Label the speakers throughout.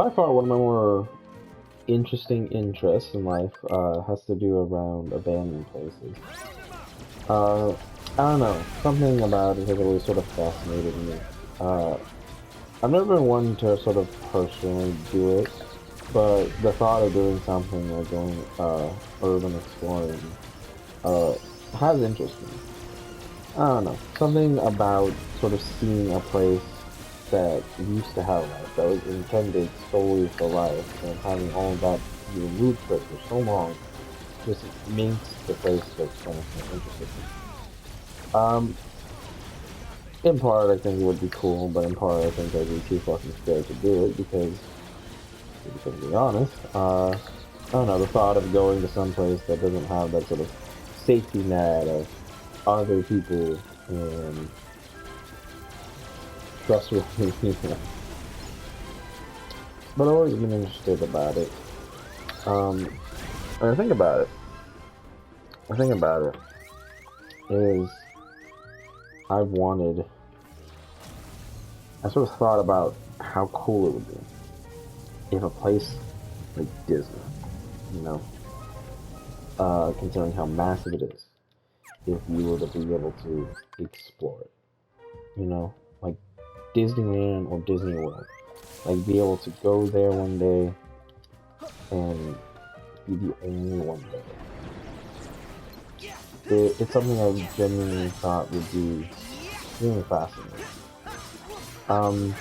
Speaker 1: By far, one of my more interesting interests in life has to do around abandoned places. Uh, I don't know, something about it has always sort of fascinated me. Uh, I've never been one to sort of personally do it, but the thought of doing something like going urban exploring uh, has interested me. I don't know, something about sort of seeing a place that used to have life, that was intended solely for life, and having all that removed for it for so long, just makes the place look so much more interesting. Um, in part, I think it would be cool, but in part, I think I'd be too fucking scared to do it because, to be perfectly honest, I don't know, the thought of going to some place that doesn't have that sort of safety net of other people and trustworthy people. But I've always been interested about it. Um, and the thing about it is I've wanted, I sort of thought about how cool it would be if a place like Disney, you know, considering how massive it is, if you were to be able to explore it, you know, like Disneyland or Disney World, like be able to go there one day and be the only one there. It's something I genuinely thought would be extremely fascinating. Um,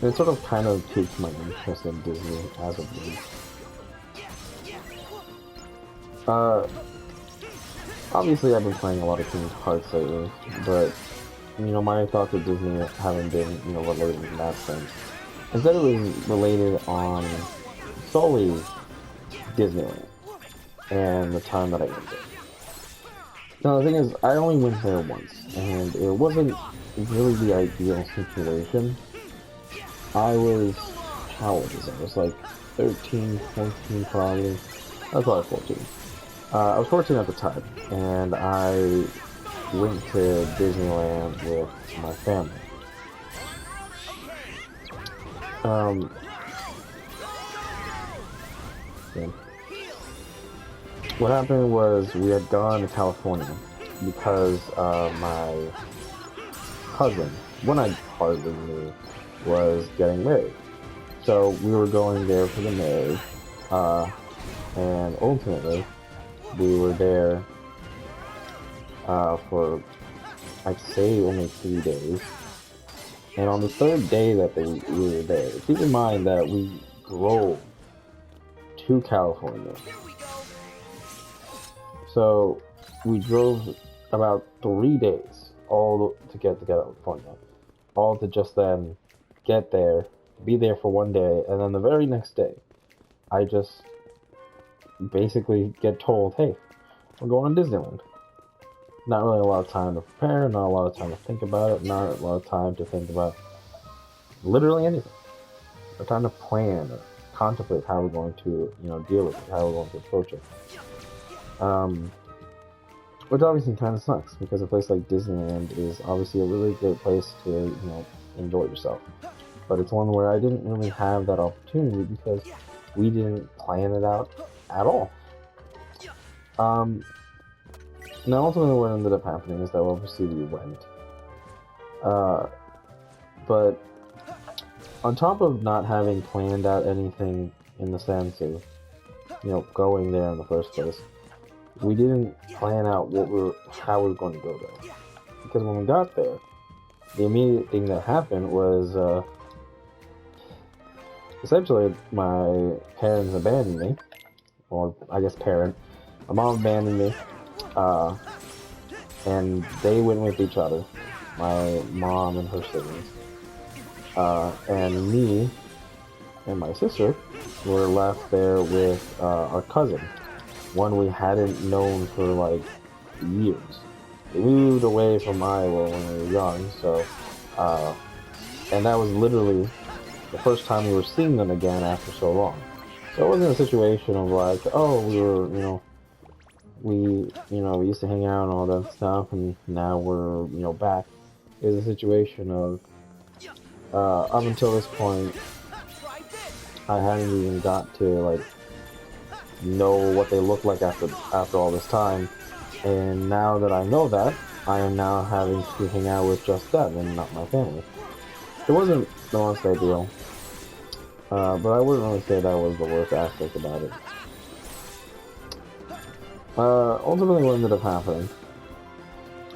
Speaker 1: it sort of kind of piqued my interest in Disney as of late. Uh, Obviously, I've been playing a lot of Kingdom Hearts lately, but my thoughts of Disney haven't been, related in that sense. Instead, it was related on solely Disneyland and the time that I went there. Now, the thing is, I only went there once, and it wasn't really the ideal situation. I was, how old was I? I was like 13, 14 probably. I was probably 14. I was 14 at the time, and I went to Disneyland with my family. Um, yeah. What happened was we had gone to California because my cousin, one I hardly knew, was getting married. So we were going there for the marriage, uh, and ultimately we were there for I'd say only 3 days. And on the third day that we were there, keep in mind that we drove to California. So we drove about 3 days all to get to California, all to just then get there, be there for one day, and then the very next day, I just basically get told, "Hey, we're going to Disneyland." Not really a lot of time to prepare, not a lot of time to think about it, not a lot of time to think about literally anything. No time to plan or contemplate how we're going to, deal with it, how we're going to approach it. Um, which obviously kind of sucks because a place like Disneyland is obviously a really great place to, enjoy yourself. But it's one where I didn't really have that opportunity because we didn't plan it out at all. Um, Now, ultimately, what ended up happening is that obviously we went. Uh, but on top of not having planned out anything in the sense of, going there in the first place, we didn't plan out how we were going to go there. Because when we got there, the immediate thing that happened was, essentially, my parents abandoned me, or I guess my mom abandoned me, uh, and they went with each other, my mom and her siblings, and me and my sister were left there with our cousin, one we hadn't known for like years. We moved away from Iowa when we were young, so, and that was literally the first time we were seeing them again after so long. So it wasn't a situation of like, oh, we used to hang out and all that stuff, and now we're, back. It was a situation of Up until this point, I hadn't even got to like know what they look like after all this time, and now that I know that, I am now having to hang out with just them and not my family. It wasn't the most ideal, but I wouldn't really say that was the worst aspect about it. Ultimately, what ended up happening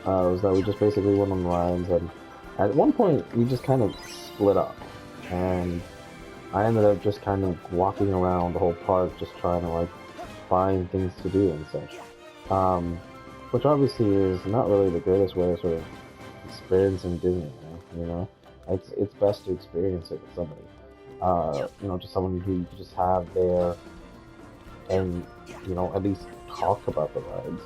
Speaker 1: was that we just basically went on rides, and at one point we just kind of split up, and I ended up just kind of walking around the whole park, just trying to like find things to do and such. Which obviously is not really the greatest way of sort of experiencing Disney. You know, it's best to experience it with somebody. Just someone who you can just have there, and at least talk about the rides.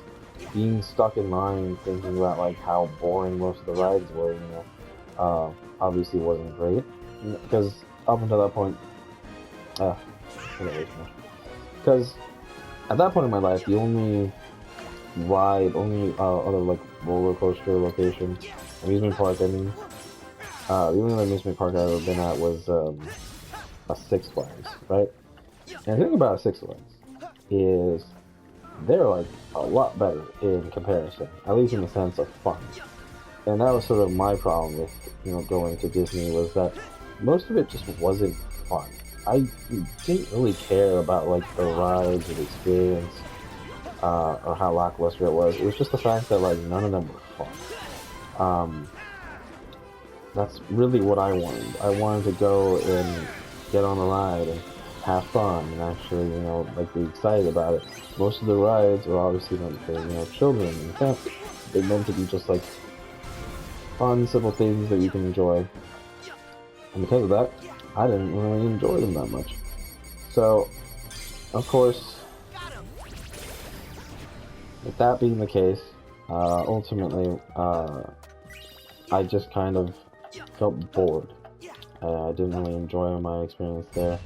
Speaker 1: Being stuck in line, thinking about like how boring most of the rides were, obviously wasn't great because up until that point, because at that point in my life, the only other like roller coaster location, amusement park, the only amusement park I've ever been at was a Six Flags, right? And the thing about a Six Flags is they're like a lot better in comparison, at least in the sense of fun. And that was sort of my problem with going to Disney, was that most of it just wasn't fun. I didn't really care about like the rides or the experience, or how lackluster it was. It was just the fact that like none of them were fun. That's really what I wanted. I wanted to go and get on a ride and have fun and actually, like be excited about it. Most of the rides are obviously meant for, children and families. They're meant to be just like fun, simple things that you can enjoy. And because of that, I didn't really enjoy them that much. So, of course, with that being the case, ultimately, I just kind of felt bored. I didn't really enjoy my experience there.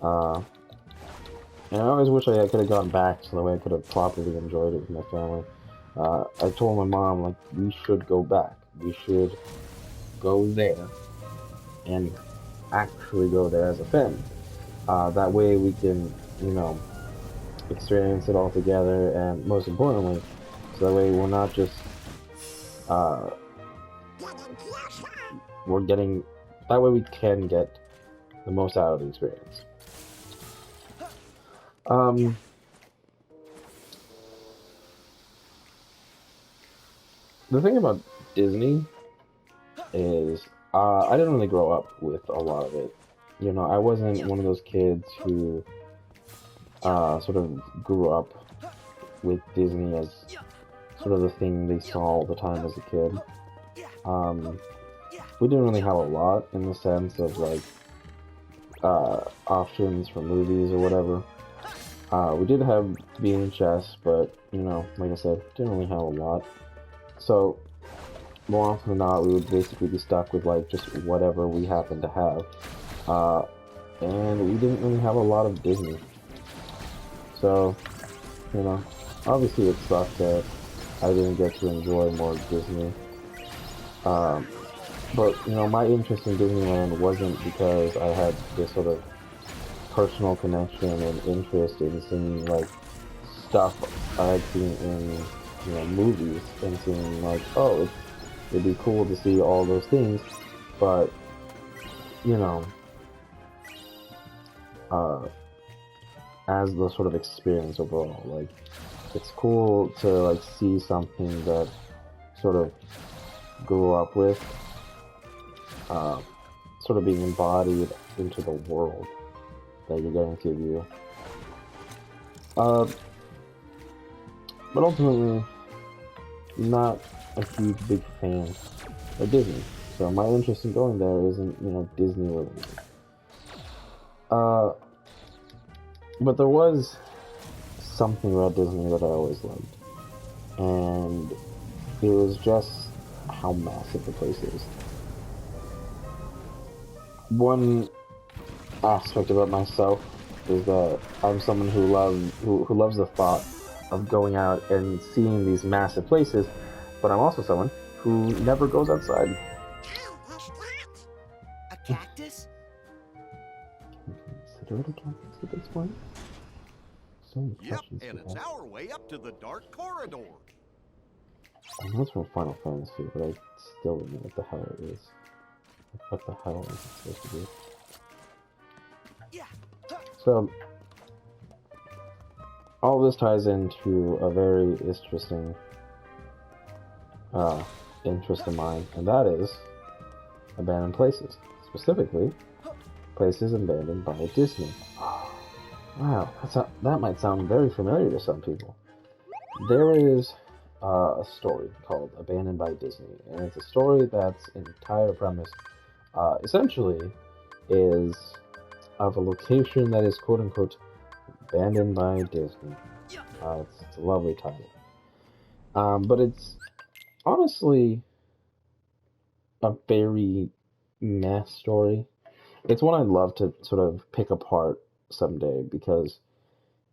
Speaker 1: And I always wish I could have gone back so that way I could have properly enjoyed it with my family. I told my mom, like, we should go back. We should go there and actually go there as a family. That way we can, experience it all together, and most importantly, so that way we're not just, that way we can get the most out of the experience. The thing about Disney is, I didn't really grow up with a lot of it. I wasn't one of those kids who, sort of grew up with Disney as sort of the thing they saw all the time as a kid. We didn't really have a lot in the sense of like, options for movies or whatever. We did have VHS, but like I said, didn't really have a lot. So more often than not, we would basically be stuck with like just whatever we happened to have, and we didn't really have a lot of Disney. So obviously it sucked that I didn't get to enjoy more Disney. But my interest in Disneyland wasn't because I had this sort of personal connection and interest in seeing like stuff I had seen in movies, and seeing like, oh, it'd be cool to see all those things, but as the sort of experience overall, like it's cool to like see something that sort of grew up with, sort of being embodied into the world that you're getting to view. But ultimately, not a huge big fan of Disney, so my interest in going there isn't Disney related. But there was something about Disney that I always liked, and it was just how massive the place is. One aspect about myself is that I'm someone who loves the thought of going out and seeing these massive places, but I'm also someone who never goes outside.
Speaker 2: cactus?
Speaker 1: Consider it a cactus at this point? So many
Speaker 3: Yep,
Speaker 1: questions
Speaker 3: and
Speaker 1: to
Speaker 3: it's
Speaker 1: ask.
Speaker 3: our way up to the Dark Corridor.
Speaker 1: I know it's from Final Fantasy, but I still don't know what the hell it is. Like, what the hell is it supposed to be? So, all this ties into a very interesting interest of mine, and that is abandoned places. Specifically, places abandoned by Disney. Wow, that might sound very familiar to some people. There is a story called Abandoned by Disney, and it's a story that's entire premise essentially is of a location that is quote-unquote abandoned by Disney. It's a lovely title. But it's honestly a very meh story. It's one I'd love to sort of pick apart someday because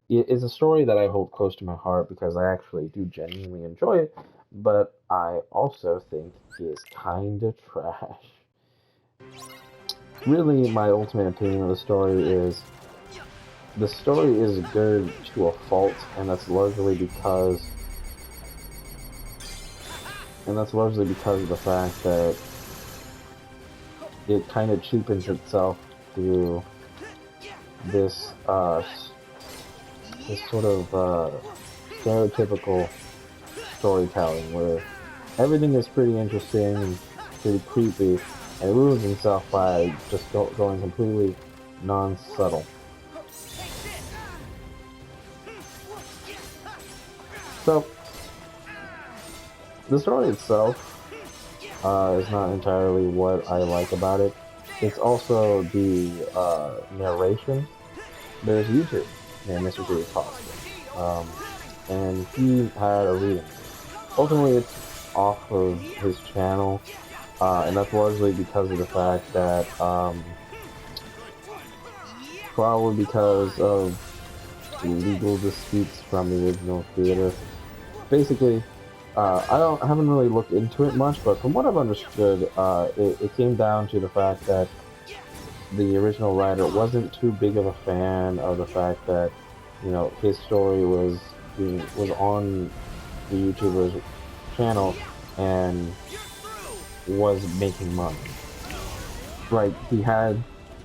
Speaker 1: it is a story that I hold close to my heart because I actually do genuinely enjoy it, but I also think is kind of trash. Really, my ultimate opinion of the story is good to a fault, and that's largely because of the fact that it kind of cheapens itself through this sort of stereotypical storytelling where everything is pretty interesting and pretty creepy, and it ruins itself by just going completely non-subtle. So, the story itself is not entirely what I like about it. It's also the narration. There's a YouTuber named Mr. Dave Foster, and he had a reading. Ultimately, it's off of his channel, and that's largely because of the fact that, probably because of legal disputes from the original creator. Basically, I haven't really looked into it much, but from what I've understood, it came down to the fact that the original writer wasn't too big of a fan of the fact that, you know, his story was on the YouTuber's channel and was making money. Right, he had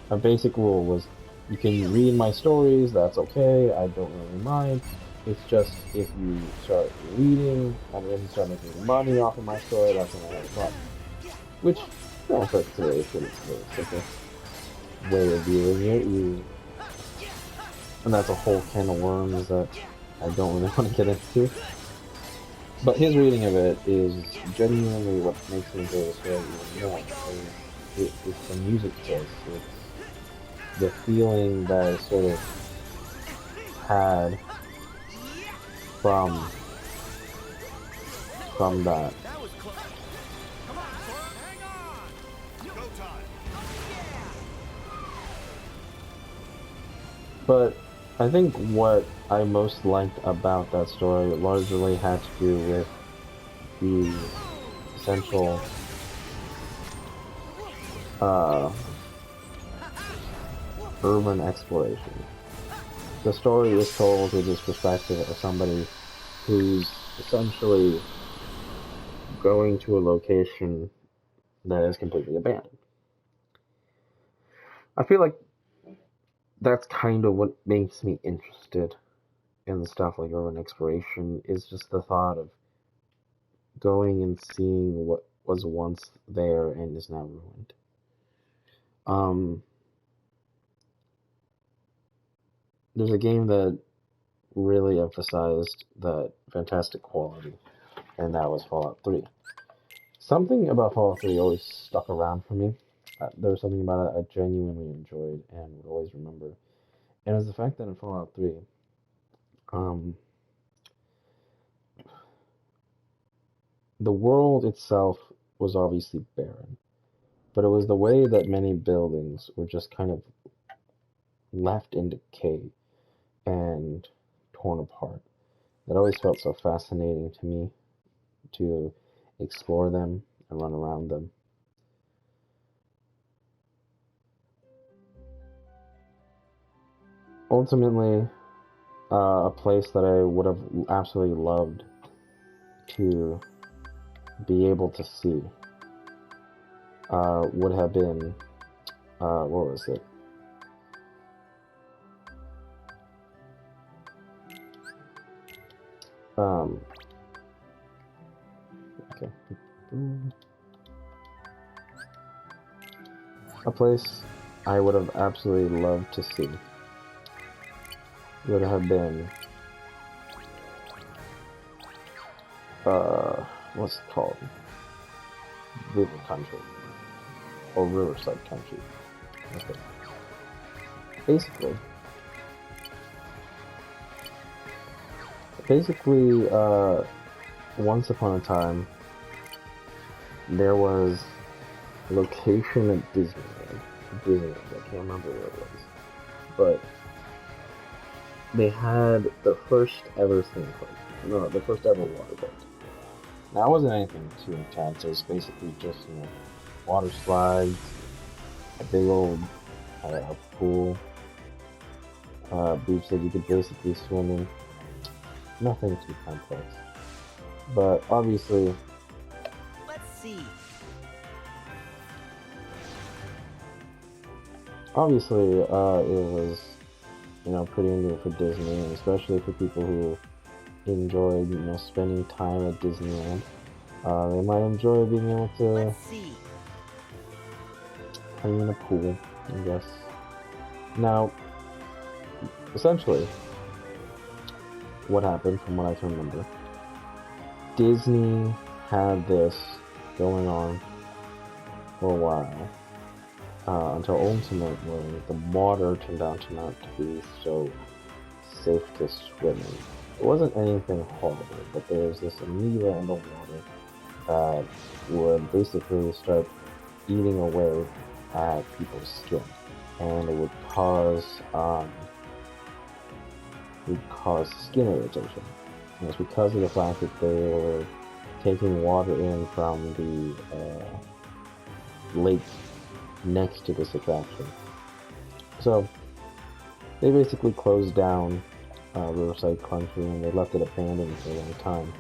Speaker 1: a basic rule was, you can read my stories, that's okay, I don't really mind. It's just if you start reading and then you start making money off of my story, that's when I have a problem. Which, yeah, for consideration, it's a very simple way of viewing it. And that's a whole can of worms that I don't really want to get into. But his reading of it is genuinely what makes me enjoy the story even more. It's the music choice. It's the feeling that I sort of had from that. But I think what I most liked about that story largely had to do with the essential urban exploration. The story is told through this perspective of somebody who's essentially going to a location that is completely abandoned. I feel like that's kind of what makes me interested in stuff like urban exploration, is just the thought of going and seeing what was once there and is now ruined. There's a game that really emphasized that fantastic quality, and that was Fallout 3. Something about Fallout 3 always stuck around for me. There was something about it I genuinely enjoyed and would always remember. And it was the fact that in Fallout 3, the world itself was obviously barren, but it was the way that many buildings were just kind of left in decay and torn apart. That always felt so fascinating to me to explore them and run around them. ultimately, a place that I would have absolutely loved to be able to see would have been, what was it? Okay. A place I would have absolutely loved to see would have been, what's it called? River Country. Or Riverside Country. Okay. Basically, once upon a time, there was a location at Disneyland. I can't remember where it was. But they had the first ever theme park. No, the first ever water park. Now, it wasn't anything too intense. It was basically just, water slides, a big old pool, beach that you could basically swim in. Nothing too complex. But obviously,
Speaker 2: let's see.
Speaker 1: Obviously, it was, pretty new for Disney, and especially for people who enjoyed, spending time at Disneyland. They might enjoy being able to play in a pool, I guess. Now, essentially, what happened, from what I can remember, Disney had this going on for a while, until ultimately the water turned out to not be so safe to swim in. It wasn't anything horrible, but there was this amoeba in the water that would basically start eating away at people's skin, and it would cause skin irritation. And it's because of the fact that they were taking water in from the lake next to this attraction. So they basically closed down Riverside Country, and they left it abandoned for a long time.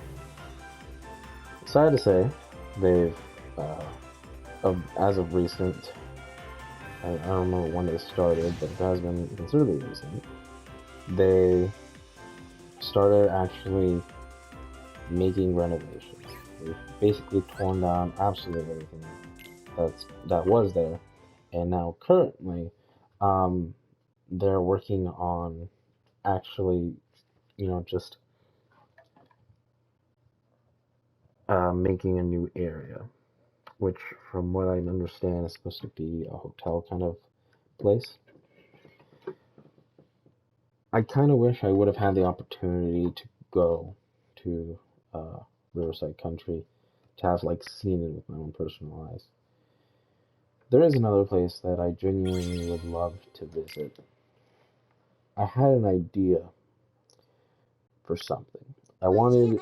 Speaker 1: Sad to say, they've, as of recent, I don't remember when they started, but it has been considerably recent, they started actually making renovations. They've basically torn down absolutely everything that was there, and now currently, they're working on actually, just making a new area, which, from what I understand, is supposed to be a hotel kind of place. I kind of wish I would have had the opportunity to go to Riverside Country to have seen it with my own personal eyes. There is another place that I genuinely would love to visit. I had an idea for something. I always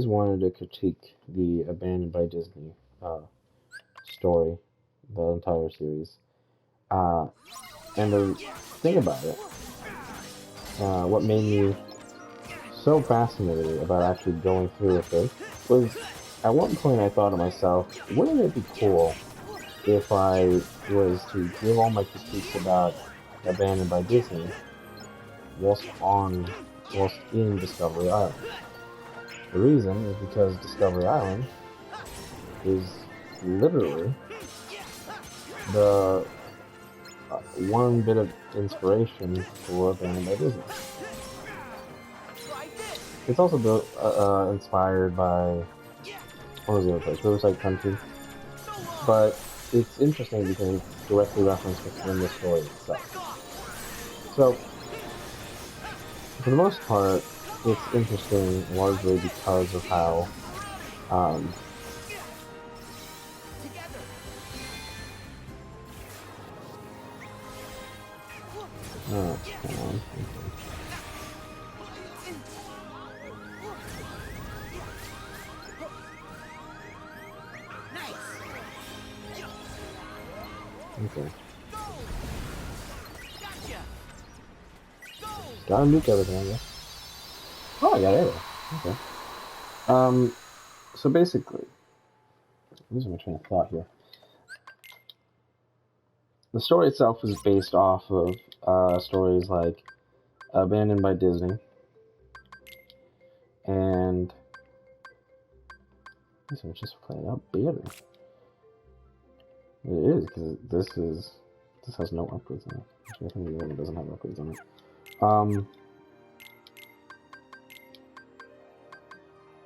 Speaker 1: wanted to critique the Abandoned by Disney story, the entire series. And the thing about it, what made me so fascinated about actually going through with it, was at one point I thought to myself, wouldn't it be cool if I was to give all my critiques about Abandoned by Disney whilst in Discovery Island? The reason is because Discovery Island is literally the one bit of inspiration for Abandoned by Disney. It's also built, inspired by, what was the other place? Riverside Country. But it's interesting because it's directly referenced within the story itself. So, for the most part, it's interesting largely because of how, oh, come on. Okay. Gotta nuke everything, I guess. Oh, I got arrow. Okay. So basically, losing my train of thought here. The story itself is based off of stories like Abandoned by Disney, and this one's just playing out better. It is, because this has no upgrades on it. Actually, I think the other one doesn't have upgrades on it.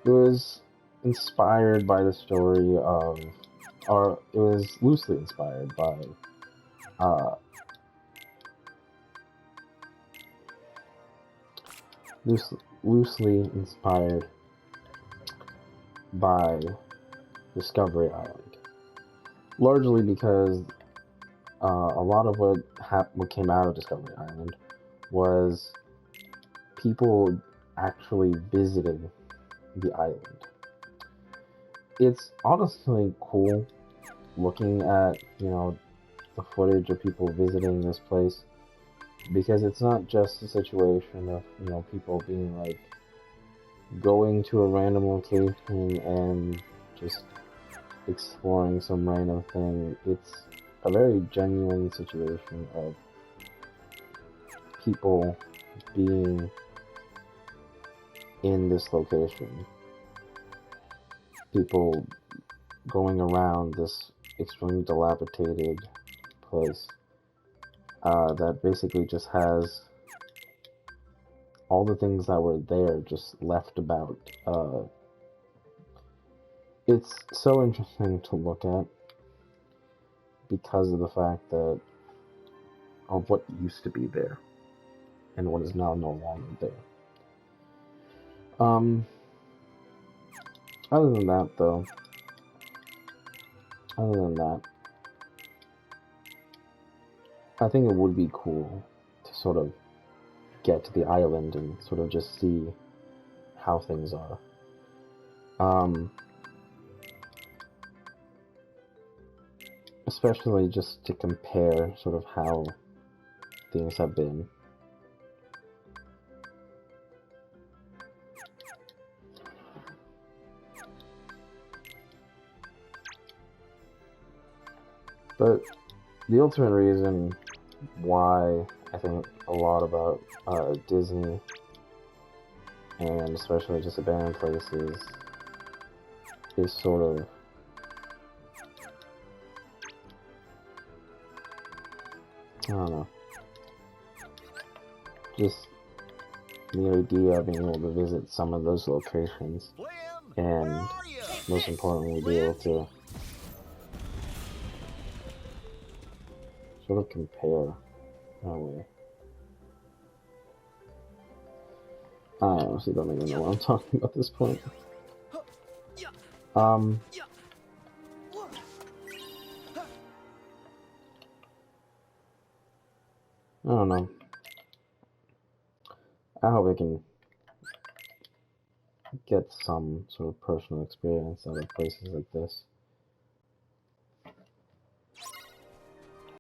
Speaker 1: It was inspired by the story of, or it was loosely inspired by loosely inspired by Discovery Island. Largely because a lot of what came out of Discovery Island was people actually visiting the island. It's honestly cool looking at, the footage of people visiting this place, because it's not just a situation of, people being like going to a random location and just exploring some random thing. It's a very genuine situation of people being in this location. People going around this extremely dilapidated place that basically just has all the things that were there just left about. It's so interesting to look at because of the fact that of what used to be there and what is now no longer there. Other than that, I think it would be cool to sort of get to the island and sort of just see how things are. Especially just to compare sort of how things have been. But the ultimate reason why I think a lot about Disney, and especially just abandoned places, is sort of I don't know, just the idea of being able to visit some of those locations, and most importantly, be able to sort of compare in a way. I honestly don't even know what I'm talking about at this point. I don't know. I hope I can get some sort of personal experience out of places like this.